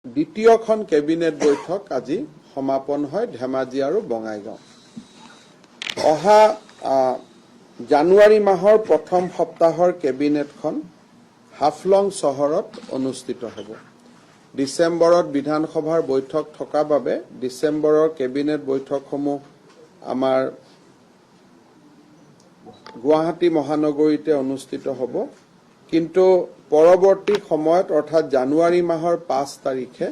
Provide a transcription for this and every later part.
দ্বিতীয়খন কেবিনেট বৈঠক আজি সমাপন হয় ধেমাজি আৰু বঙাইগাঁও। অহা জানুৱাৰী মাহৰ প্ৰথম সপ্তাহৰ কেবিনেটখন হাফলং চহৰত অনুষ্ঠিত হ'ব। ডিচেম্বৰত বিধানসভাৰ বৈঠক থকা বাবে ডিচেম্বৰৰ কেবিনেট বৈঠকসমূহ আমাৰ গুৱাহাটী মহানগৰীতে অনুষ্ঠিত হ'ব। কিন্তু পৰৱৰ্তী সময়ত অৰ্থাৎ জানুৱাৰী মাহৰ 5 তাৰিখে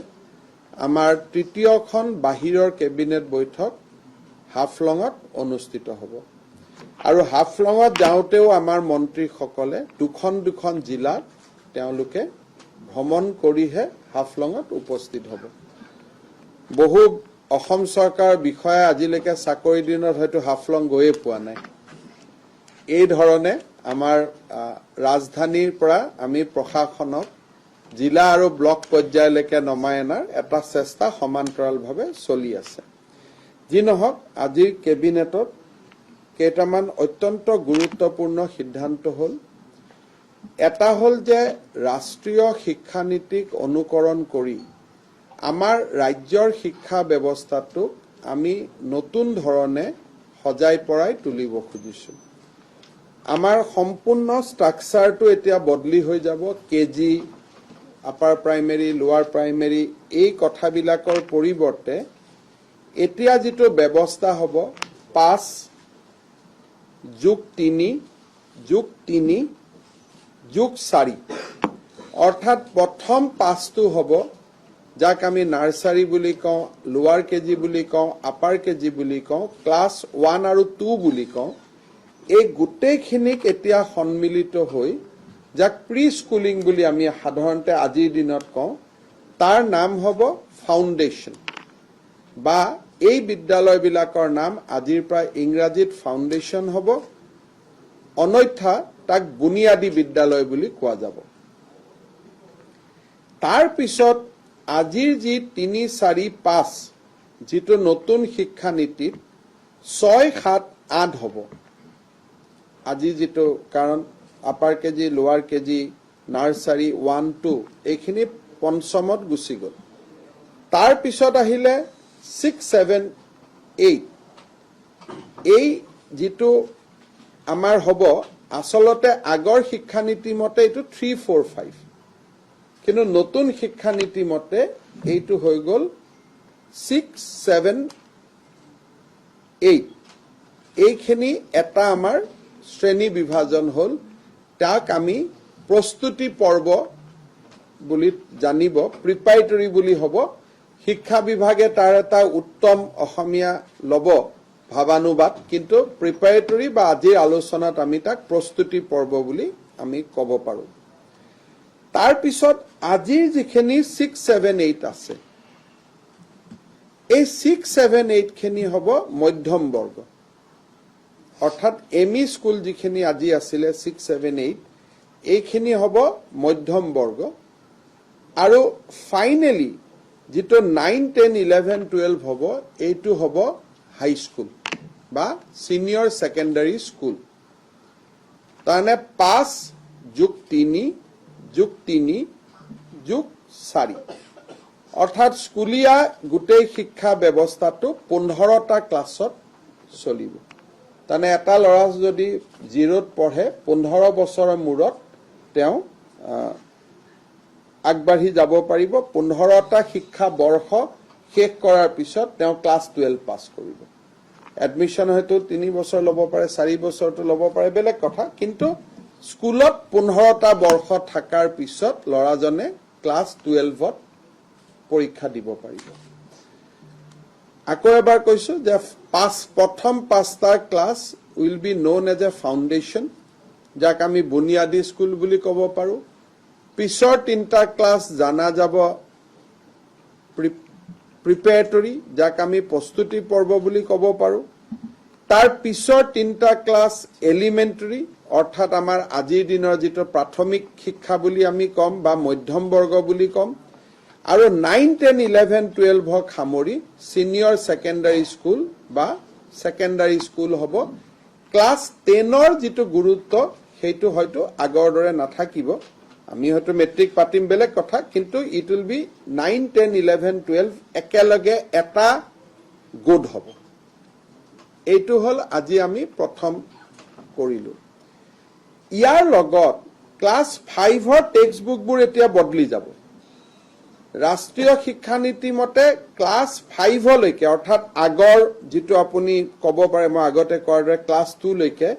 আমাৰ তৃতীয়খন বাহিৰৰ কেবিনেট বৈঠক হাফলঙত অনুষ্ঠিত হ'ব। আৰু হাফলঙত যাওঁতেও আমাৰ মন্ত্ৰীসকলে দুখন জিলাত তেওঁলোকে ভ্ৰমণ কৰিহে হাফলঙত উপস্থিত হ'ব। বহু অসম চৰকাৰৰ বিষয়াই আজিলৈকে চাকৰি দিনত হয়তো হাফলং গৈয়ে পোৱা নাই। এই ধৰণে আমাৰ ৰাজধানীৰ পৰা আমি প্ৰশাসনক জিলা আৰু ব্লক পৰ্যায়লৈকে নমাই অনাৰ এটা চেষ্টা সমান্তৰালভাৱে চলি আছে। যি নহওক আজিৰ কেবিনেটত কেইটামান অত্যন্ত গুৰুত্বপূৰ্ণ সিদ্ধান্ত হ'ল। এটা হ'ল যে ৰাষ্ট্ৰীয় শিক্ষানীতিক অনুকৰণ কৰি আমাৰ ৰাজ্যৰ শিক্ষা ব্যৱস্থাটোক আমি নতুন ধৰণে সজাই পৰাই তুলিব খুজিছোঁ। আমাৰ সম্পূৰ্ণ ষ্ট্ৰাকচাৰটো এতিয়া বদলি হৈ যাব। কেজি, আপাৰ প্ৰাইমেৰী, লোৱাৰ প্ৰাইমেৰী এই কথাবিলাকৰ পৰিৱৰ্তে এতিয়া যিটো ব্যৱস্থা হ'ব 5+3+4 অৰ্থাৎ প্ৰথম 5টো হ'ব যাক আমি নাৰ্চাৰী বুলি কওঁ, লোৱাৰ কেজি বুলি কওঁ, আপাৰ কেজি বুলি কওঁ, ক্লাছ 1 আৰু 2 বুলি কওঁ। এই গোটেইখিনিক এতিয়া সন্মিলিত হৈ যাক প্ৰি স্কুলিং বুলি আমি সাধাৰণতে আজিৰ দিনত কওঁ, তাৰ নাম হ'ব ফাউণ্ডেশ্যন, বা এই বিদ্যালয়বিলাকৰ নাম আজিৰ পৰা ইংৰাজীত ফাউণ্ডেশ্যন হ'ব, অন্যথা তাক বুনিয়াদী বিদ্যালয় বুলি কোৱা যাব। তাৰ পিছত আজিৰ যি 3, 4, 5 যিটো নতুন শিক্ষানীতিত 6, 7, 8 হ'ব। আজি যিটো কাৰণ আপাৰ কেজি, লোৱাৰ কেজি, নাৰ্চাৰী 1, 2 এইখিনি পঞ্চমত গুচি গ'ল। তাৰ পিছত আহিলে 6, 7, 8 এই যিটো আমাৰ হ'ব আচলতে আগৰ শিক্ষানীতি মতে এইটো 3, 4, 5 কিন্তু নতুন শিক্ষানীতি মতে এইটো হৈ গ'ল 6, 7, 8 এইখিনি এটা আমাৰ শ্ৰেণী বিভাজন হ'ল। তাক আমি প্ৰস্তুতি পৰ্ব বুলি জানিব, প্ৰিপাৰেটৰী বুলি হ'ব। শিক্ষা বিভাগে তাৰ এটা উত্তম অসমীয়া ল'ব ভাৱানুবাদ, কিন্তু প্ৰিপাৰেটৰী বা আজিৰ আলোচনাত আমি তাক প্ৰস্তুতি পৰ্ব বুলি আমি ক'ব পাৰোঁ। তাৰ পিছত আজিৰ যিখিনি 6, 7, 8 আছে, এই 6, 7, 8 খিনি হ'ব মধ্যম বৰ্গ, অৰ্থাৎ এমই স্কুল যিখিনি আজি আছিলে 6, 7, 8 এইখিনি হ'ব মধ্যম বৰ্গ। আৰু ফাইনেলি যিটো 9, 10, 11, 12 হ'ব এইটো হ'ব হাই স্কুল বা ছিনিয়ৰ ছেকেণ্ডাৰী স্কুল। তাৰমানে 5+3+3+4 অৰ্থাৎ স্কুলীয়া গোটেই শিক্ষা ব্যৱস্থাটো 15টা ক্লাছত চলিব। তাৰমানে এটা ল'ৰা যদি 0ত পঢ়ে 15 বছৰৰ মূৰত তেওঁ আগবাঢ়ি যাব পাৰিব। 15টা শিক্ষা বৰ্ষ শেষ কৰাৰ পিছত তেওঁ ক্লাছ 12 পাছ কৰিব। এডমিশ্যন হয়তো 3 বছৰ ল'ব পাৰে, 4 বছৰটো ল'ব পাৰে, বেলেগ কথা। কিন্তু স্কুলত 15টা বৰ্ষ থকাৰ পিছত ল'ৰাজনে ক্লাছ 12ত পৰীক্ষা দিব পাৰিব। আকৌ এবাৰ কৈছো যে প্ৰথম 5টা class will be known as a foundation, যাক আমি বুনিয়াদী স্কুল বুলি ক'ব পাৰোঁ। পিছৰ 3টা ক্লাছ জানা যাব প্ৰিপেৰেটৰী, যাক আমি প্ৰস্তুতি পৰ্ব বুলি ক'ব পাৰোঁ। তাৰ পিছৰ 3টা ক্লাছ এলিমেণ্টাৰী, অৰ্থাৎ আমাৰ আজিৰ দিনৰ যিটো প্ৰাথমিক শিক্ষা বুলি আমি ক'ম বা মধ্যম বৰ্গ বুলি ক'ম। আৰু 9, 10, 11, 12ক সামৰি ছিনিয়ৰ ছেকেণ্ডাৰী স্কুল বা ছেকেণ্ডাৰী স্কুল হ'ব। ক্লাছ 10ৰ যিটো গুৰুত্ব সেইটো হয়তো আগৰ দৰে নাথাকিব, আমি হয়তো মেট্ৰিক পাতিম বেলেগ কথা, কিন্তু ইট উইল বি 9, 10, 11, 12 একেলগে এটা গোট হ'ব। এইটো হ'ল আজি আমি প্ৰথম কৰিলো। ইয়াৰ লগত ক্লাছ 5ৰ টেক্সট বুকবোৰ এতিয়া বদলি যাব। ৰাষ্ট্ৰীয় শিক্ষানীতি মতে ক্লাছ 5লৈকে, অৰ্থাৎ আগৰ যিটো আপুনি ক'ব পাৰে, মই আগতে কোৱাৰ দৰে ক্লাছ 2লৈকে,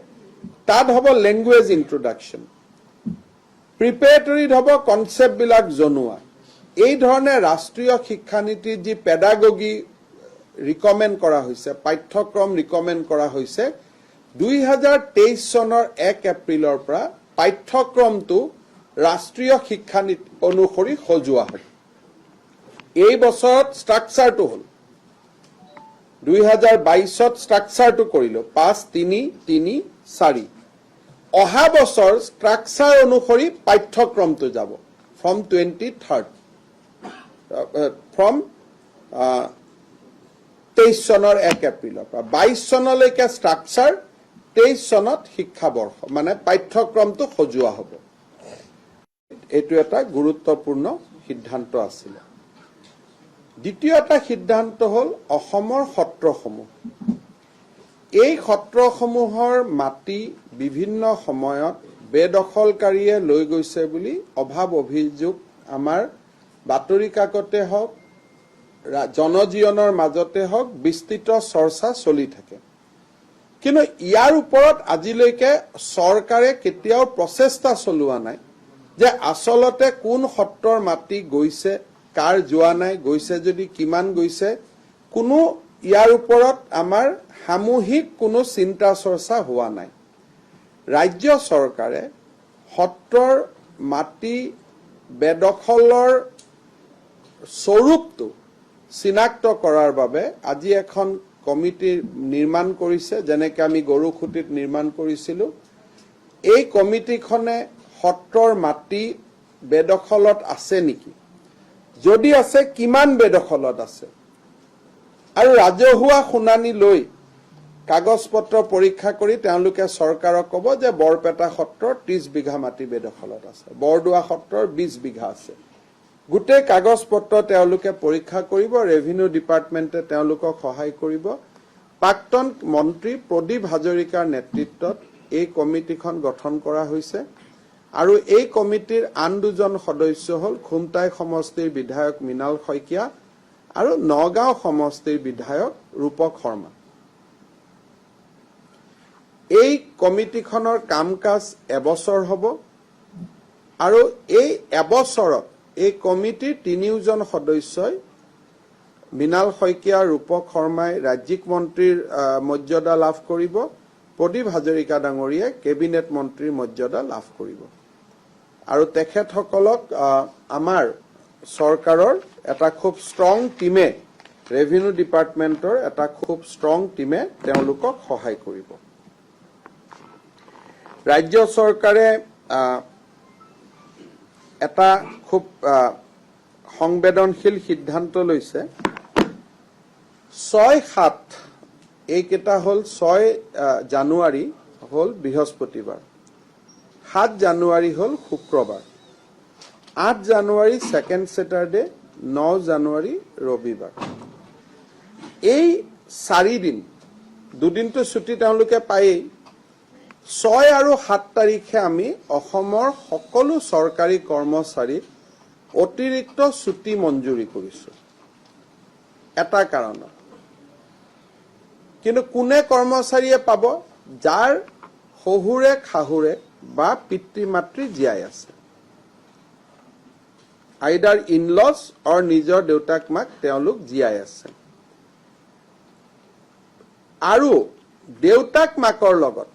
তাত হ'ব লেংগুৱেজ ইন্ট্ৰডাকশ্যন। প্ৰিপেৰেটৰীত হ'ব কনচেপ্টবিলাক জনোৱা। এই ধৰণে ৰাষ্ট্ৰীয় শিক্ষানীতিৰ যি পেডাগগী ৰিকমেণ্ড কৰা হৈছে, পাঠ্যক্ৰম ৰিকমেণ্ড কৰা হৈছে, 2023 চনৰ 1 এপ্ৰিলৰ পৰা পাঠ্যক্ৰমটো ৰাষ্ট্ৰীয় শিক্ষানীতি অনুসৰি সজোৱা হ'ব। এই বছৰত ষ্ট্ৰাকচাৰটো হ'ল, 2022ত ষ্ট্ৰাকচাৰটো কৰিলো 5, 3, 3, 4। অহা বছৰ ষ্ট্ৰাকচাৰ অনুসৰি পাঠ্যক্ৰমটো যাব ফ্ৰম 23rd, ফ্ৰম 23 চনৰ 1 এপ্ৰিলৰ পৰা 22 চনলৈকে ষ্ট্ৰাকচাৰ, 23 চনত শিক্ষাবৰ্ষ, মানে পাঠ্যক্ৰমটো সজোৱা হ'ব। এইটো এটা গুৰুত্বপূৰ্ণ সিদ্ধান্ত আছিলে। দ্বিতীয় এটা সিদ্ধান্ত হ'ল অসমৰ সত্ৰসমূহ। এই সত্ৰসমূহৰ মাটি বিভিন্ন সময়ত বেদখলকাৰীয়ে লৈ গৈছে বুলি অভাৱ অভিযোগ আমাৰ বাতৰি কাকতে হওক, জনজীৱনৰ মাজতে হওক বিস্তৃত চৰ্চা চলি থাকে। কিন্তু ইয়াৰ ওপৰত আজিলৈকে চৰকাৰে কেতিয়াও প্ৰচেষ্টা চলোৱা নাই যে আচলতে কোন সত্ৰৰ মাটি গৈছে, কাৰ যোৱা নাই, গৈছে যদি কিমান গৈছে, কোনো ইয়াৰ ওপৰত আমাৰ সামূহিক কোনো চিন্তা চৰ্চা হোৱা নাই। ৰাজ্য চৰকাৰে সত্ৰৰ মাটি বেদখলৰ স্বৰূপটো চিনাক্ত কৰাৰ বাবে আজি এখন কমিটি নিৰ্মাণ কৰিছে, যেনেকৈ আমি গৰুখুটিত নিৰ্মাণ কৰিছিলোঁ। এই কমিটিখনে সত্ৰৰ মাটি বেদখলত আছে নেকি, যদি আছে কিমান বেদখলত আছে, আৰু ৰাজহুৱা শুনানি লৈ কাগজ পত্ৰ পৰীক্ষা কৰি তেওঁলোকে চৰকাৰক ক'ব যে বৰপেটা সত্ৰৰ 30 বিঘা মাটি বেদখলত আছে, বৰদোৱা সত্ৰৰ 20 বিঘা আছে। গোটেই কাগজ পত্ৰ তেওঁলোকে পৰীক্ষা কৰিব, ৰেভিনিউ ডিপাৰ্টমেণ্টে তেওঁলোকক সহায় কৰিব। প্ৰাক্তন মন্ত্ৰী প্ৰদীপ হাজৰিকাৰ নেতৃত্বত এই কমিটিখন গঠন কৰা হৈছে, আৰু এই কমিটিৰ আন দুজন সদস্য হ'ল খুমটাই সমষ্টিৰ বিধায়ক মৃণাল শইকীয়া আৰু নগাঁও সমষ্টিৰ বিধায়ক ৰূপক শৰ্মা। এই কমিটিখনৰ কাম কাজ এবছৰ হ'ব, আৰু এই এবছৰত এই কমিটিৰ 3জন সদস্যই, মৃণাল শইকীয়া, ৰূপক শৰ্মাই ৰাজ্যিক মন্ত্ৰীৰ মৰ্যাদা লাভ কৰিব, প্ৰদীপ হাজৰিকা ডাঙৰীয়াই কেবিনেট মন্ত্ৰীৰ মৰ্যাদা লাভ কৰিব। আৰু তেখেতসকলক আমাৰ চৰকাৰৰ এটা খুব ষ্ট্ৰং টিমে, ৰেভিনিউ ডিপাৰ্টমেণ্টৰ এটা খুব ষ্ট্ৰং টিমে তেওঁলোকক সহায় কৰিব। ৰাজ্য চৰকাৰে এটা খুব সংবেদনশীল সিদ্ধান্ত লৈছে। 6, 7 এইকেইটা হ'ল, 6 জানুৱাৰী হ'ল বৃহস্পতিবাৰ, 7 জানুৱাৰী হ'ল শুক্ৰবাৰ, 8 জানুৱাৰী ছেকেণ্ড ছেটাৰডে, 9 জানুৱাৰী ৰবিবাৰ। এই 4 দিন, দুদিনটো ছুটি তেওঁলোকে পায়েই। 6 আৰু 7 তাৰিখে আমি অসমৰ সকলো চৰকাৰী কৰ্মচাৰীক অতিৰিক্ত ছুটি মঞ্জুৰি কৰিছোঁ এটা কাৰণত। কিন্তু কোনে কৰ্মচাৰীয়ে পাব? যাৰ শহুৰে শাহুৰে বা পিতৃ মাতৃ জীয়াই আছে, আইদাৰ ইনলছ অৰ নিজৰ দেউতাক মাক তেওঁলোক জীয়াই আছে। আৰু দেউতাক মাকৰ লগত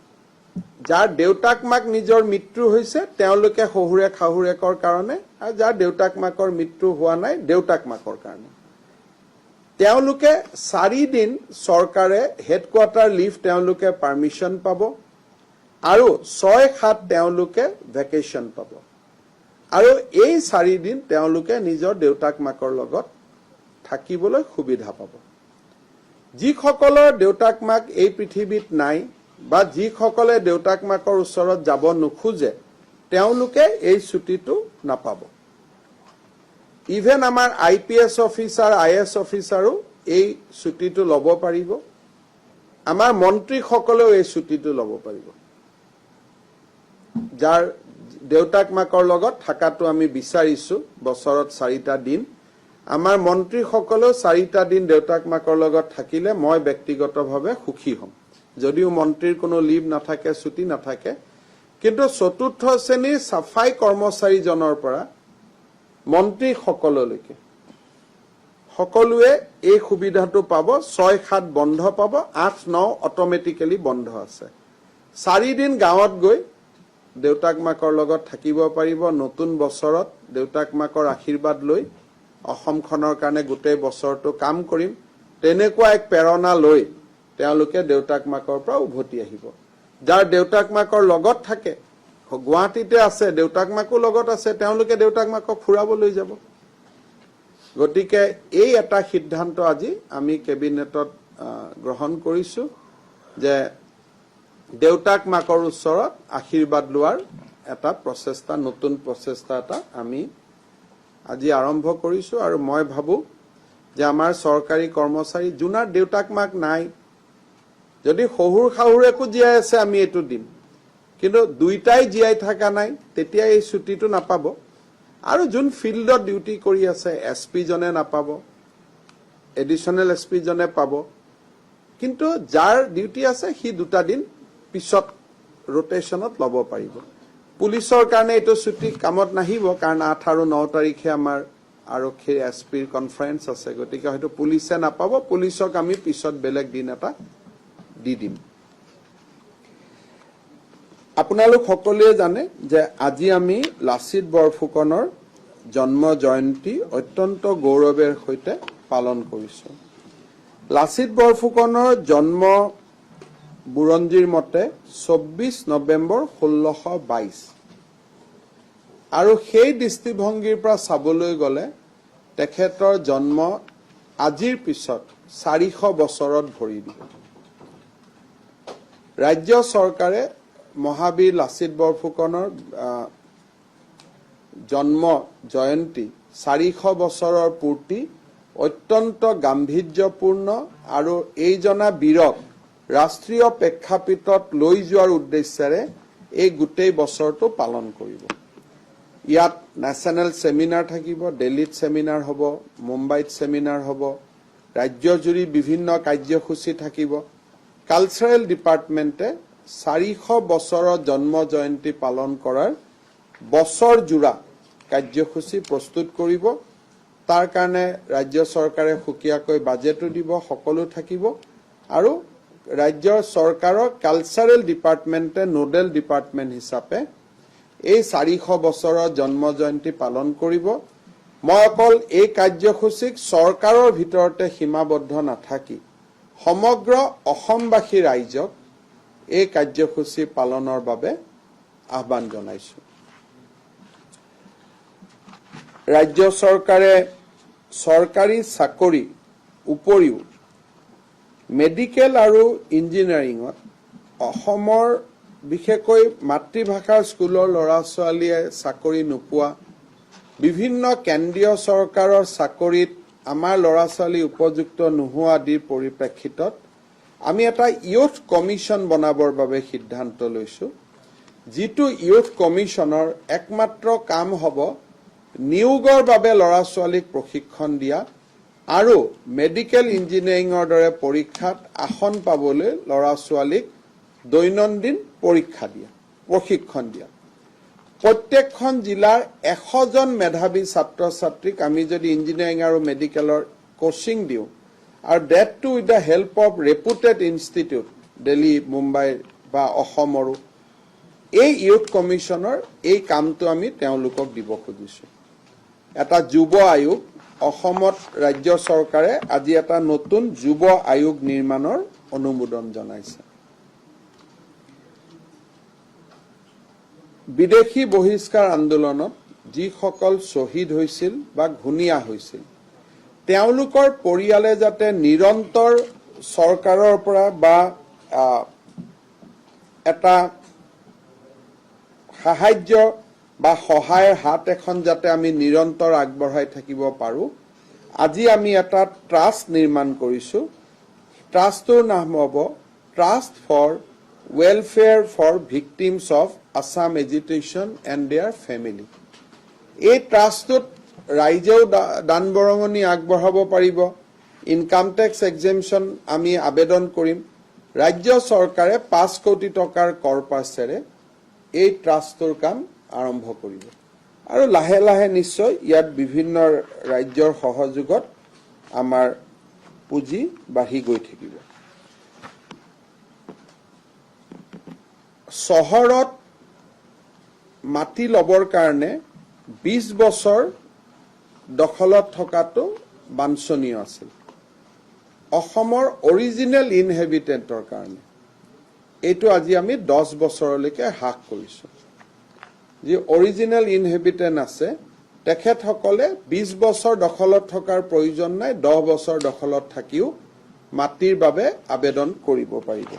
যাৰ দেউতাক মাক নিজৰ মৃত্যু হৈছে তেওঁলোকে শহুৰে শাহুৰেকৰ কাৰণে, আৰু যাৰ দেউতাক মাকৰ মৃত্যু হোৱা নাই দেউতাক মাকৰ কাৰণে, তেওঁলোকে 4 দিন চৰকাৰে হেডকোৱাৰ্টাৰ লিভ তেওঁলোকে পাৰ্মিশ্যন পাব, আৰু 6, 7 তেওঁলোকে ভেকেশ্যন পাব। আৰু এই 4 দিন তেওঁলোকে নিজৰ দেউতাক মাকৰ লগত থাকিবলৈ সুবিধা পাব। যিসকলৰ দেউতাক মাক এই পৃথিৱীত নাই, বা যিসকলে দেউতাক মাকৰ ওচৰত যাব নোখোজে, তেওঁলোকে এই ছুটিটো নাপাব। ইভেন আমাৰ IPS অফিচাৰ IS অফিচাৰো এই ছুটিটো ল'ব পাৰিব। আমাৰ মন্ত্ৰীসকলেও এই ছুটিটো ল'ব পাৰিব, যাৰ দেউতাক মাকৰ লগত থকাটো আমি বিচাৰিছো বছৰত 4টা দিন। আমাৰ মন্ত্ৰীসকলেও 4টা দিন দেউতাক মাকৰ লগত থাকিলে মই ব্যক্তিগতভাৱে সুখী হ'ম। যদিও মন্ত্ৰীৰ কোনো লিভ নাথাকে, ছুটি নাথাকে, কিন্তু চতুৰ্থ শ্ৰেণীৰ সাফাই কৰ্মচাৰীজনৰ পৰা মন্ত্ৰীসকললৈকে সকলোৱে এই সুবিধাটো পাব। 6-7 বন্ধ পাব, 8-9 অট'মেটিকেলি বন্ধ আছে। 4 দিন গাঁৱত গৈ দেউতাক মাকৰ লগত থাকিব পাৰিব। নতুন বছৰত দেউতাক মাকৰ আশীৰ্বাদ লৈ অসমখনৰ কাৰণে গোটেই বছৰটো কাম কৰিম, তেনেকুৱা এক প্ৰেৰণা লৈ তেওঁলোকে দেউতাক মাকৰ পৰা উভতি আহিব। যাৰ দেউতাক মাকৰ লগত থাকে, গুৱাহাটীতে আছে, দেউতাক মাকো লগত আছে, তেওঁলোকে দেউতাক মাকক ফুৰাবলৈ যাব। গতিকে এই এটা সিদ্ধান্ত আজি আমি কেবিনেটত গ্ৰহণ কৰিছো যে দেউতাক মাকৰ ওচৰত আশীৰ্বাদ লোৱাৰ এটা প্ৰচেষ্টা, নতুন প্ৰচেষ্টা এটা আমি আজি আৰম্ভ কৰিছো। আৰু মই ভাবো যে আমাৰ চৰকাৰী কৰ্মচাৰী যোনাৰ দেউতাক মাক নাই, যদি শহুৰ শাহুৰেকো জীয়াই আছে আমি এইটো দিম, কিন্তু দুইটাই জীয়াই থকা নাই, তেতিয়া এই ছুটিটো নাপাব। আৰু যোন ফিল্ডত ডিউটি কৰি আছে SP জনে নাপাব, এডিশ্যনেল SP জনে পাব, কিন্তু যাৰ ডিউটি আছে সি 2টা দিন পিছত ৰোটেশ্যনত ল'ব পাৰিব। পুলিচৰ কাৰণে এইটো ছুটি কামত নাহিব, কাৰণ 8 আৰু 9 তাৰিখে আমাৰ আৰক্ষীৰ SPৰ কনফাৰেন্স আছে, গতিকে হয়তো পুলিচে নাপাব, পুলিচক আমি পিছত বেলেগ দিন এটা দি দিম। আপোনালোক সকলোৱে জানে যে আজি আমি লাচিত বৰফুকনৰ জন্ম জয়ন্তী অত্যন্ত গৌৰৱেৰ সৈতে পালন কৰিছো। লাচিত বৰফুকনৰ জন্ম বুৰঞ্জীৰ মতে 24 নৱেম্বৰ 1622, আৰু সেই দৃষ্টিভংগীৰ পৰা চাবলৈ গ'লে তেখেতৰ জন্ম আজিৰ পিছত 400 বছৰত ভৰি দিব। ৰাজ্য চৰকাৰে মহাবীৰ লাচিত বৰফুকনৰ জন্ম জয়ন্তী 400 বছৰৰ পূৰ্তি অত্যন্ত গাম্ভীৰ্যপূৰ্ণ আৰু এইজনা বীৰক ৰাষ্ট্ৰীয় প্ৰেক্ষাপটত লৈ যোৱাৰ উদ্দেশ্যেৰে এই গোটেই বছৰটো পালন কৰিব। ইয়াত নেশ্যনেল সেমিনাৰ থাকিব, দিল্লীত সেমিনাৰ হ'ব, মুম্বাইত সেমিনাৰ হ'ব, ৰাজ্যজুৰি বিভিন্ন কাৰ্যসূচী থাকিব। কালচাৰেল ডিপাৰ্টমেণ্টে 400 বছৰৰ জন্ম জয়ন্তী পালন কৰাৰ বছৰজোৰা কাৰ্যসূচী প্ৰস্তুত কৰিব। তাৰ কাৰণে ৰাজ্য চৰকাৰে সুকীয়াকৈ বাজেটো দিব, সকলো থাকিব। আৰু ৰাজ্য চৰকাৰৰ কালচাৰেল ডিপাৰ্টমেণ্টে নোডেল ডিপাৰ্টমেণ্ট হিচাপে এই 400 বছৰৰ জন্ম জয়ন্তী পালন কৰিব। মই অকল এই কাৰ্যসূচীক চৰকাৰৰ ভিতৰতে সীমাবদ্ধ নাথাকি সমগ্ৰ অসমবাসী ৰাইজক এই কাৰ্যসূচী পালনৰ বাবে আহ্বান জনাইছো। ৰাজ্য চৰকাৰে চৰকাৰী চাকৰি উপৰিও মেডিকেল আৰু ইঞ্জিনিয়াৰিঙত অসমৰ বিশেষকৈ মাতৃভাষাৰ স্কুলৰ ল'ৰা ছোৱালীয়ে চাকৰি নোপোৱা, বিভিন্ন কেন্দ্ৰীয় চৰকাৰৰ চাকৰিত আমাৰ ল'ৰা ছোৱালী উপযুক্ত নোহোৱা আদিৰ পৰিপ্ৰেক্ষিতত আমি এটা ইউথ কমিশ্যন বনাবৰ বাবে সিদ্ধান্ত লৈছো। যিটো ইউথ কমিশ্যনৰ একমাত্ৰ কাম হ'ব নিয়োগৰ বাবে ল'ৰা ছোৱালীক প্ৰশিক্ষণ দিয়া আৰু মেডিকেল ইঞ্জিনিয়াৰিঙৰ দৰে পৰীক্ষাত আসন পাবলৈ ল'ৰা ছোৱালীক দৈনন্দিন পৰীক্ষা দিয়া, প্ৰশিক্ষণ দিয়া। প্ৰত্যেকখন জিলাৰ 100 জন মেধাৱী ছাত্ৰ ছাত্ৰীক আমি যদি ইঞ্জিনিয়াৰিং আৰু মেডিকেলৰ কোচিং দিওঁ, আৰু that too with the help of reputed institute Delhi, Mumbai বা অসমৰো, এই ইউথ কমিশ্যনৰ এই কামটো আমি তেওঁলোকক দিব খুজিছো। এটা যুৱ আয়োগ, অসমত ৰাজ্য চৰকাৰে আজি এটা নতুন যুৱ আয়োগ নিৰ্মাণৰ অনুমোদন জনাইছে। বিদেশী বহিষ্কাৰ আন্দোলনত যিসকল শ্বহীদ হৈছিল বা ঘূণীয়া হৈছিল, তেওঁলোকৰ পৰিয়ালে যাতে নিৰন্তৰ চৰকাৰৰ পৰা বা এটা সাহায্য বা সহায়ৰ হাত এখন যাতে আমি নিৰন্তৰ আগবঢ়াই থাকিব পাৰোঁ আজি আমি এটা ট্ৰাষ্ট নিৰ্মাণ কৰিছোঁ ট্ৰাষ্টৰ নাম হ'ব trust for welfare for victims of Assam agitation and their family এই ট্ৰাষ্টটোত ৰাইজেও দান বৰঙণি আগবঢ়াব পাৰিব ইনকাম টেক্স এক্সেম্পশ্যন আমি আবেদন কৰিম ৰাজ্য চৰকাৰে 5 কোটি টকাৰ কৰ পাছেৰে এই ট্ৰাষ্টৰ কাম আৰম্ভ কৰিব আৰু লাহে লাহে নিশ্চয় ইয়াত বিভিন্ন ৰাজ্যৰ সহযোগত আমাৰ পুঁজি বাঢ়ি গৈ থাকিব চহৰত মাটি লবৰ কাৰণে 20 বছৰ দখলত থকাটো বাঞ্ছনীয় আছিল অসমৰ অৰিজিনেল ইনহেবিটেণ্টৰ কাৰণে এইটো আজি আমি 10 বছৰলৈকে হ্ৰাস কৰিছোঁ যি অৰিজিনেল ইনহেবিটেণ্ট আছে তেখেতসকলে 20 বছৰ দখলত থকাৰ প্ৰয়োজন নাই 10 বছৰ দখলত থাকিও মাটিৰ বাবে আবেদন কৰিব পাৰিব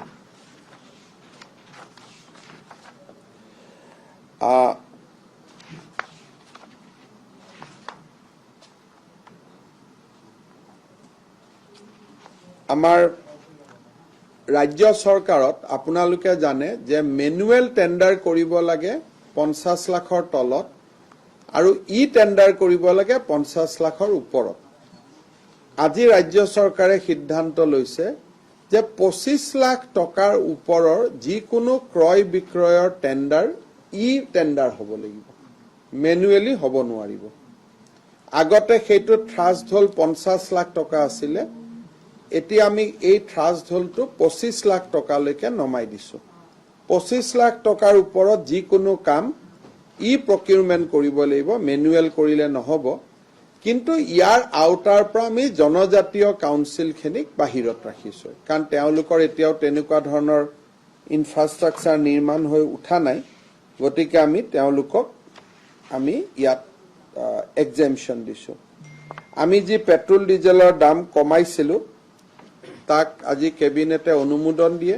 আমাৰ ৰাজ্য চৰকাৰত আপোনালোকে জানে যে মেনুৱেল টেণ্ডাৰ কৰিব লাগে 50 লাখৰ তলত আৰু ই টেণ্ডাৰ কৰিব লাগে 50 লাখৰ ওপৰত আজি ৰাজ্য চৰকাৰে সিদ্ধান্ত লৈছে যে 25 লাখ টকাৰ ওপৰৰ যিকোনো ক্ৰয় বিক্ৰয়ৰ টেণ্ডাৰ ই টেণ্ডাৰ হ'ব লাগিব মেনুৱেলি হ'ব নোৱাৰিব আগতে সেইটো থ্ৰাষ্ট হ'ল 50 লাখ টকা আছিল এতিয়া আমি এই থ্ৰাষ্ট হ'লটো 25 লাখ টকালৈকে নমাই দিছো 25 লাখ টকাৰ ওপৰত যিকোনো কাম ই প্ৰকিউৰমেণ্ট কৰিব লাগিব মেনুৱেল কৰিলে নহব কিন্তু ইয়াৰ আউটাৰ পৰা আমি জনজাতীয় কাউন্সিলখিনিক বাহিৰত ৰাখিছো কাৰণ তেওঁলোকৰ এতিয়াও তেনেকুৱা ধৰণৰ ইনফ্ৰাষ্ট্ৰাকচাৰ নিৰ্মাণ হৈ উঠা নাই গতিকে আমি তেওঁলোকক আমি ইয়াত এক্সেম্পশ্যন দিছো আমি যি পেট্ৰল ডিজেলৰ দাম কমাইছিলো তাক আজি কেবিনেটে অনুমোদন দিয়ে